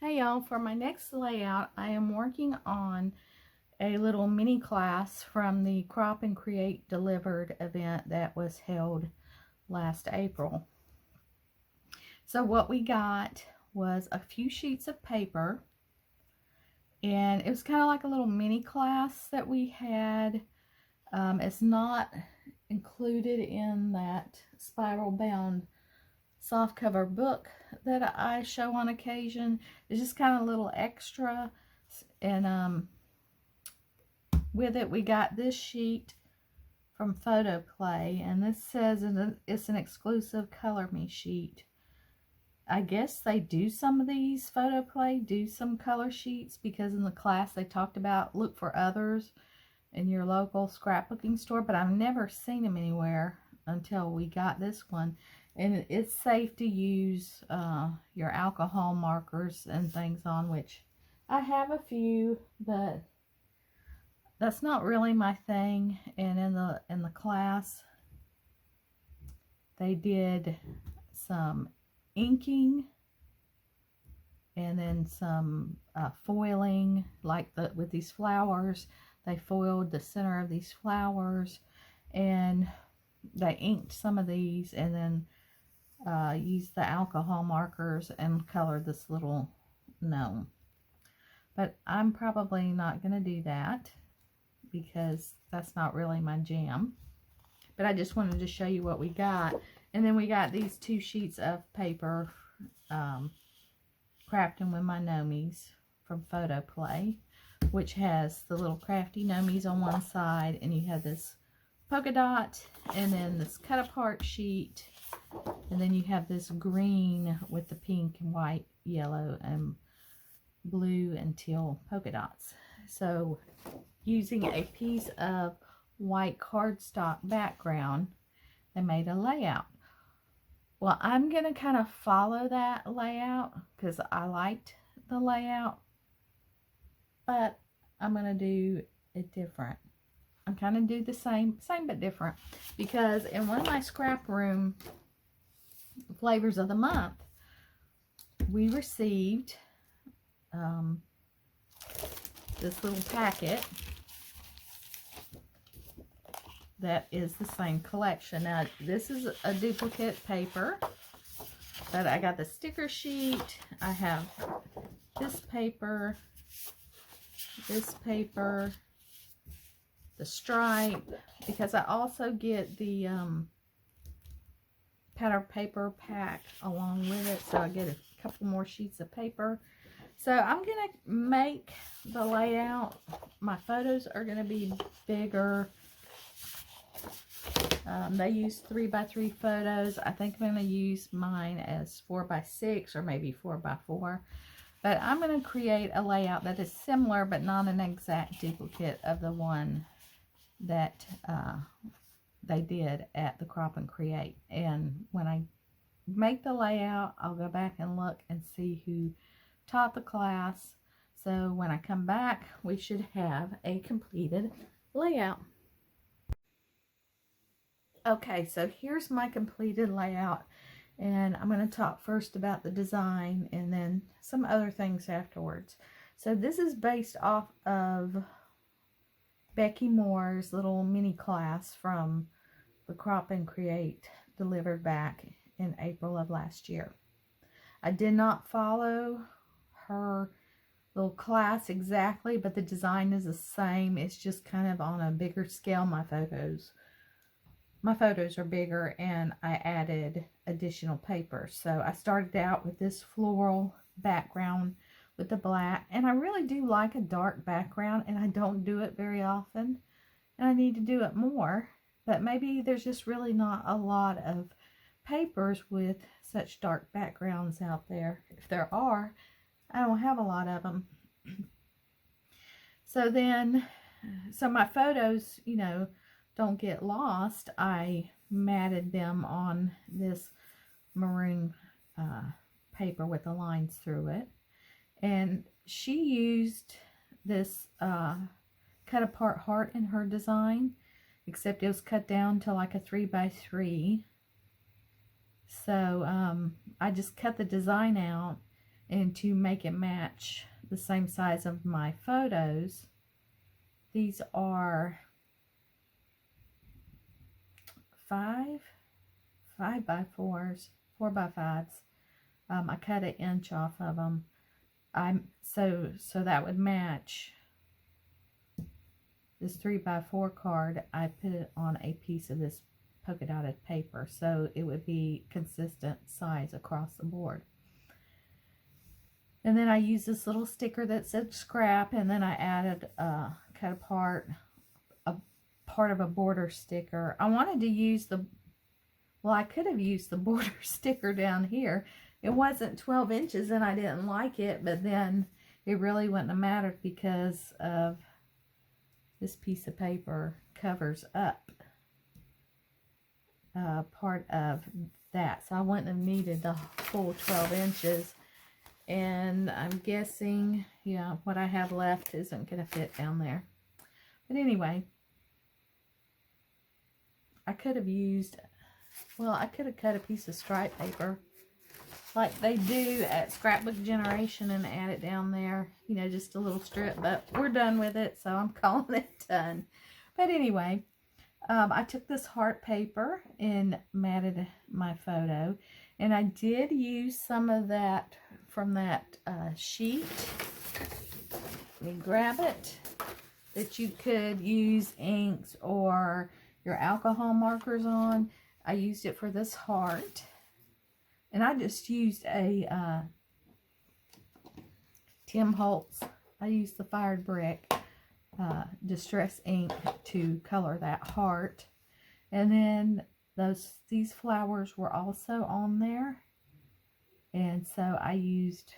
Hey y'all, for my next layout, I am working on a little mini class from the Crop and Create Delivered event that was held last April. So what we got was a few sheets of paper, and it was kind of like a little mini class that we had. It's not included in that spiral bound softcover book that I show on occasion. It's just kind of a little extra, and with it we got this sheet from Photoplay, and this says it's an exclusive Color Me sheet. I guess they do some of these, Photoplay do some color sheets, because in the class they talked about look for others in your local scrapbooking store, but I've never seen them anywhere until we got this one. And it's safe to use your alcohol markers and things on, which I have a few, but that's not really my thing. And in the class, they did some inking and then some foiling, like with these flowers. They foiled the center of these flowers, and they inked some of these, and then used the alcohol markers and colored this little gnome. But I'm probably not going to do that because that's not really my jam. But I just wanted to show you what we got. And then we got these 2 sheets of paper, Crafting with My Gnomies from Photoplay, which has the little crafty gnomies on one side, and you have this polka dot, and then this cut apart sheet, and then you have this green with the pink and white, yellow, and blue and teal polka dots. So using a piece of white cardstock background, they made a layout. Well, I'm going to kind of follow that layout because I liked the layout, but I'm going to do it different. I'm kind of do the same but different, because in one of my scrap room flavors of the month, we received this little packet that is the same collection. Now, this is a duplicate paper, but I got the sticker sheet. I have this paper, the stripe, because I also get the powder paper pack along with it, so I get a couple more sheets of paper. So I'm gonna make the layout. My photos are gonna be bigger. They use 3x3 photos. I think I'm gonna use mine as 4x6 or maybe 4x4. But I'm going to create a layout that is similar but not an exact duplicate of the one that they did at the Crop and Create. And when I make the layout, I'll go back and look and see who taught the class. So when I come back, we should have a completed layout. Okay, so here's my completed layout. And I'm going to talk first about the design and then some other things afterwards. So this is based off of Becky Moore's little mini class from the Crop and Create delivered back in April of last year. I did not follow her little class exactly, but the design is the same. It's just kind of on a bigger scale. My photos are bigger, and I added additional paper. So I started out with this floral background with the black, and I really do like a dark background, and I don't do it very often, and I need to do it more. But maybe there's just really not a lot of papers with such dark backgrounds out there. If there are, I don't have a lot of them. So my photos, you know, don't get lost. I matted them on this maroon paper with the lines through it, and she used this cut apart heart in her design, except it was cut down to like a 3x3. So I just cut the design out and to make it match the same size of my photos, these are 5 by 4s, 4 by 5s. I cut an inch off of them. So that would match this 3 by 4 card. I put it on a piece of this polka dotted paper, so it would be consistent size across the board. And then I used this little sticker that said scrap, and then I added cut apart a part of a border sticker. I wanted to use I could have used the border sticker down here. It wasn't 12 inches and I didn't like it, but then it really wouldn't have mattered because of this piece of paper covers up part of that. So I wouldn't have needed the full 12 inches. And I'm guessing, yeah, what I have left isn't going to fit down there. But anyway, I could have used, I could have cut a piece of stripe paper like they do at Scrapbook Generation and add it down there, you know, just a little strip. But we're done with it, so I'm calling it done. But anyway, I took this heart paper and matted my photo. And I did use some of that from that sheet. Let me grab it. That you could use inks or your alcohol markers on. I used it for this heart. And I just used a Tim Holtz. I used the Fired Brick Distress ink to color that heart. And then these flowers were also on there. And so I used,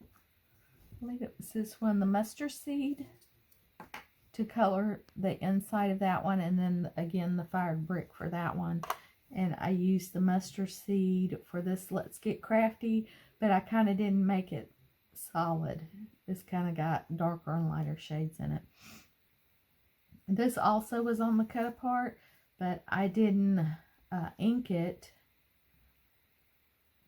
I believe it was this one, the mustard seed, to color the inside of that one. And then again, the Fired Brick for that one. And I used the mustard seed for this Let's Get Crafty, but I kind of didn't make it solid. It's kind of got darker and lighter shades in it. This also was on the cut apart, but I didn't ink it.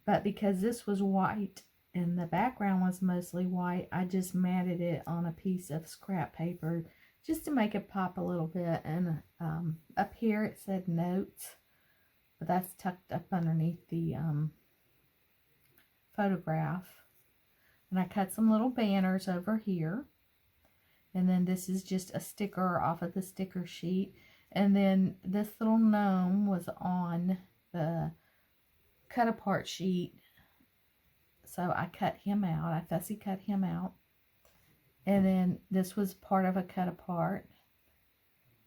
But because this was white and the background was mostly white, I just matted it on a piece of scrap paper just to make it pop a little bit. And up here it said notes. But that's tucked up underneath the photograph. And I cut some little banners over here. And then this is just a sticker off of the sticker sheet. And then this little gnome was on the cut apart sheet. So I cut him out. I fussy cut him out. And then this was part of a cut apart.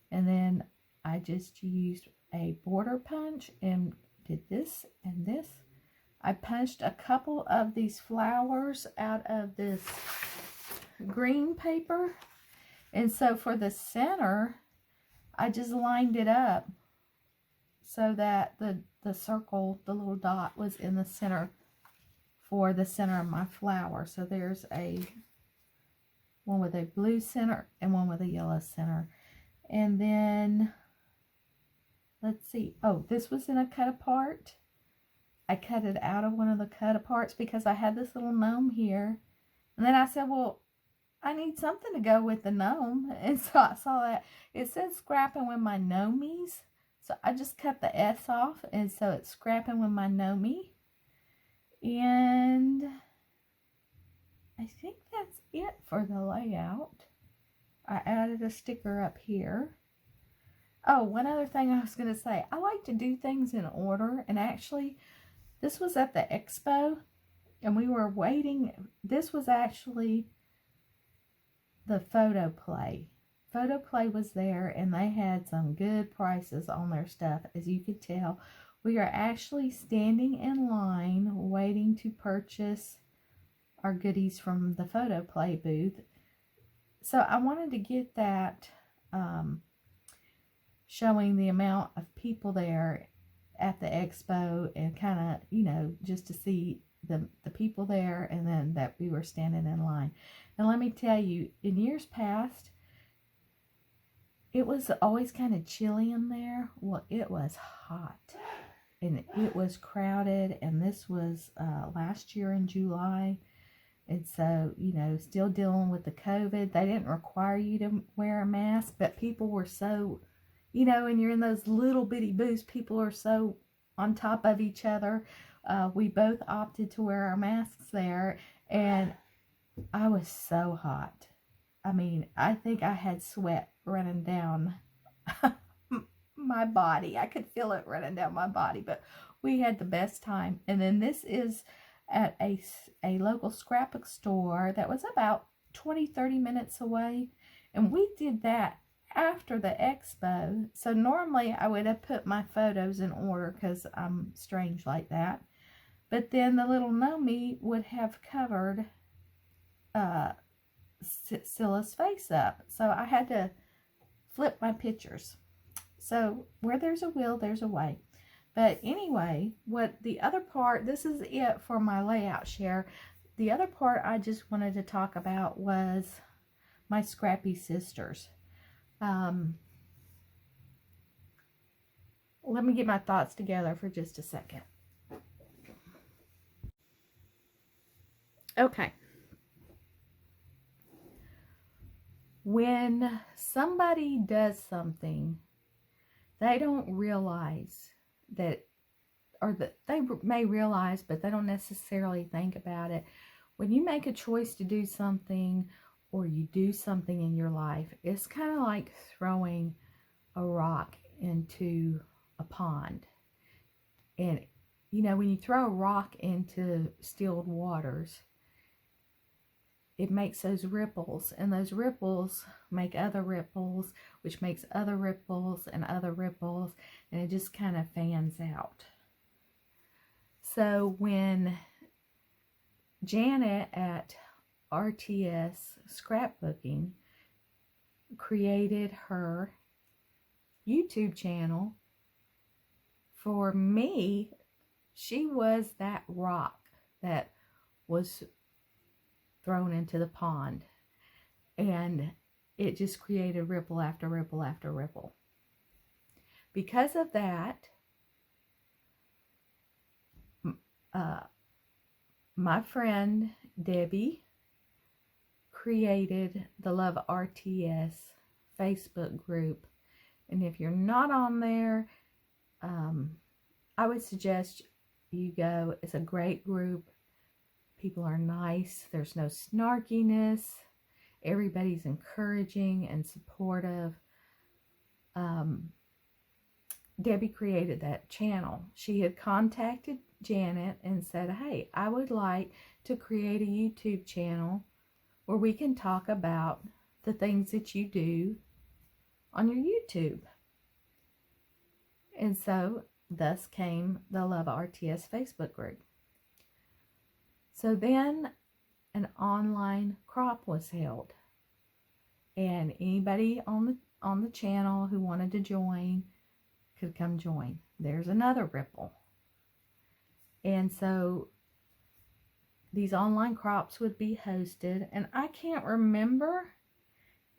And then I just used a border punch and did this and this. I punched a couple of these flowers out of this green paper. And so for the center, I just lined it up so that the circle, the little dot, was in the center for the center of my flower. So there's one with a blue center and one with a yellow center. And then let's see. Oh, this was in a cut apart. I cut it out of one of the cut aparts because I had this little gnome here. And then I said, well, I need something to go with the gnome. And so I saw that it said scrapping with my gnomies. So I just cut the S off. And so it's scrapping with my gnomie. And I think that's it for the layout. I added a sticker up here. Oh, one other thing I was going to say. I like to do things in order. And actually, this was at the expo. And we were waiting. This was actually the Photo Play. Photo Play was there. And they had some good prices on their stuff. As you could tell, we are actually standing in line waiting to purchase our goodies from the Photo Play booth. So I wanted to get that showing the amount of people there at the expo and kind of, you know, just to see the people there and then that we were standing in line. And let me tell you, in years past, it was always kind of chilly in there. Well, it was hot and it was crowded. And this was last year in July. And so, you know, still dealing with the COVID. They didn't require you to wear a mask, but people were so, you know, and you're in those little bitty booths, people are so on top of each other. We both opted to wear our masks there, and I was so hot. I mean, I think I had sweat running down my body. I could feel it running down my body, but we had the best time. And then this is at a local scrapbook store that was about 20-30 minutes away, and we did that after the expo. So normally I would have put my photos in order because I'm strange like that, but then the little Nomi would have covered Scylla's face up, so I had to flip my pictures. So where there's a will, there's a way. But anyway, what the other part, this is it for my layout share. The other part I just wanted to talk about was my scrappy sisters. Let me get my thoughts together for just a second. Okay. When somebody does something, they don't realize that, or that they may realize, but they don't necessarily think about it. When you make a choice to do something, or you do something in your life, it's kind of like throwing a rock into a pond. And, you know, when you throw a rock into stilled waters, it makes those ripples, and those ripples make other ripples, which makes other ripples and other ripples, and it just kind of fans out. So when Janet at RTS Scrapbooking created her YouTube channel, for me, she was that rock that was thrown into the pond, and it just created ripple after ripple after ripple. Because of that, my friend Debbie created the Love RTS Facebook group, and if you're not on there, I would suggest you go. It's a great group. People are nice. There's no snarkiness. Everybody's encouraging and supportive. Debbie created that channel. She had contacted Janet and said, hey, I would like to create a YouTube channel where we can talk about the things that you do on your YouTube. And so thus came the Love RTS Facebook group. So then an online crop was held, and anybody on the channel who wanted to join could come join. There's another ripple. And so these online crops would be hosted, and I can't remember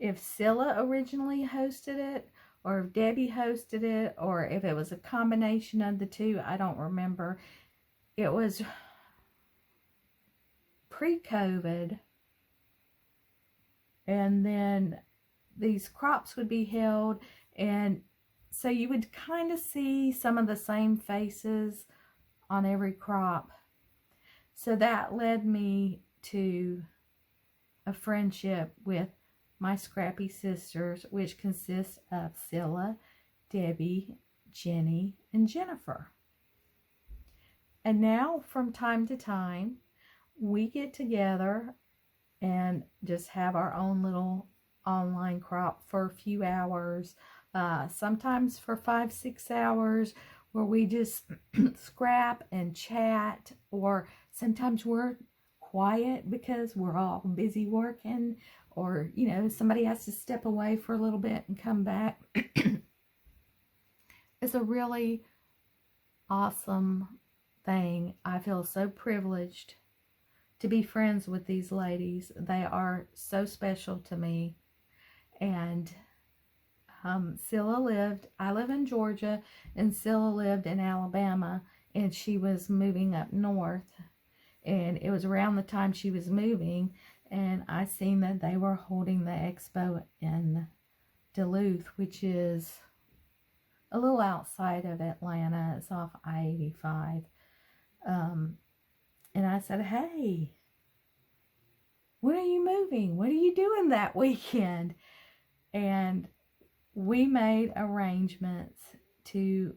if Scylla originally hosted it, or if Debbie hosted it, or if it was a combination of the two. I don't remember. It was pre-COVID, and then these crops would be held, and so you would kind of see some of the same faces on every crop. So that led me to a friendship with my scrappy sisters, which consists of Scylla, Debbie, Jenny, and Jennifer. And now from time to time, we get together and just have our own little online crop for a few hours, sometimes for 5-6 hours, where we just scrap and chat, or sometimes we're quiet because we're all busy working, or, you know, somebody has to step away for a little bit and come back. It's a really awesome thing. I feel so privileged to be friends with these ladies. They are so special to me. And Scylla I live in Georgia, and Scylla lived in Alabama, and she was moving up north. And it was around the time she was moving, and I seen that they were holding the expo in Duluth, which is a little outside of Atlanta. It's off I-85. And I said, hey, when are you moving? What are you doing that weekend? And we made arrangements to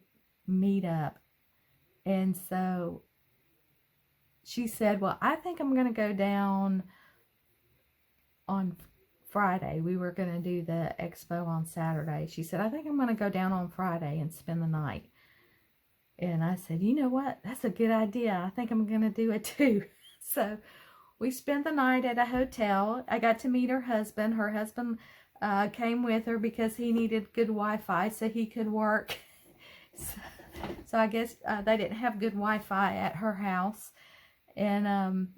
meet up. And so she said, well, I think I'm going to go down on Friday. We were going to do the expo on Saturday. She said, I think I'm going to go down on Friday and spend the night. And I said, you know what? That's a good idea. I think I'm going to do it too. So we spent the night at a hotel. I got to meet her husband. Her husband came with her because he needed good Wi-Fi so he could work. So I guess they didn't have good Wi-Fi at her house. And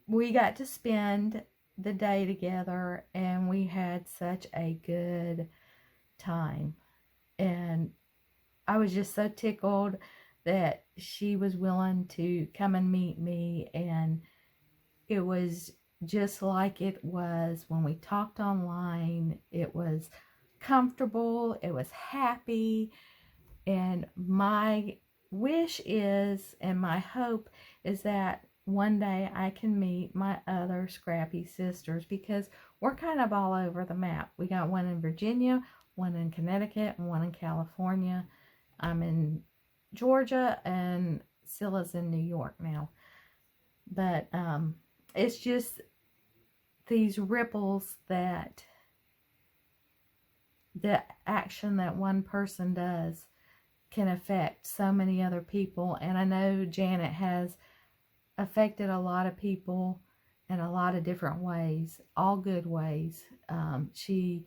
we got to spend the day together, and we had such a good time. And I was just so tickled that she was willing to come and meet me, and it was just like it was when we talked online. It was comfortable, it was happy, and my wish is, and my hope is, that one day I can meet my other Scrappy sisters, because we're kind of all over the map. We got one in Virginia, one in Connecticut, and one in California. I'm in Georgia, and Scylla's in New York now. But it's just these ripples, that the action that one person does can affect so many other people. And I know Janet has affected a lot of people in a lot of different ways, all good ways. She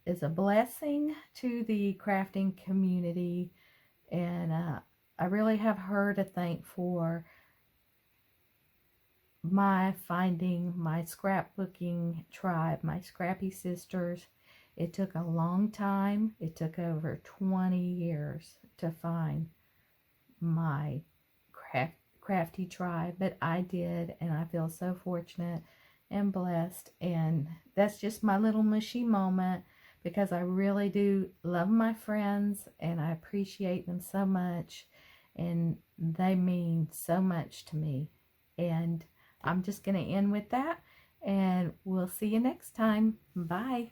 is a blessing to the crafting community, and I really have her to thank for my finding my scrapbooking tribe, my Scrappy Sisters. It took a long time. It took over 20 years to find my crafty tribe, but I did, and I feel so fortunate and blessed. And that's just my little mushy moment, because I really do love my friends, and I appreciate them so much, and they mean so much to me. And I'm just going to end with that, and we'll see you next time. Bye.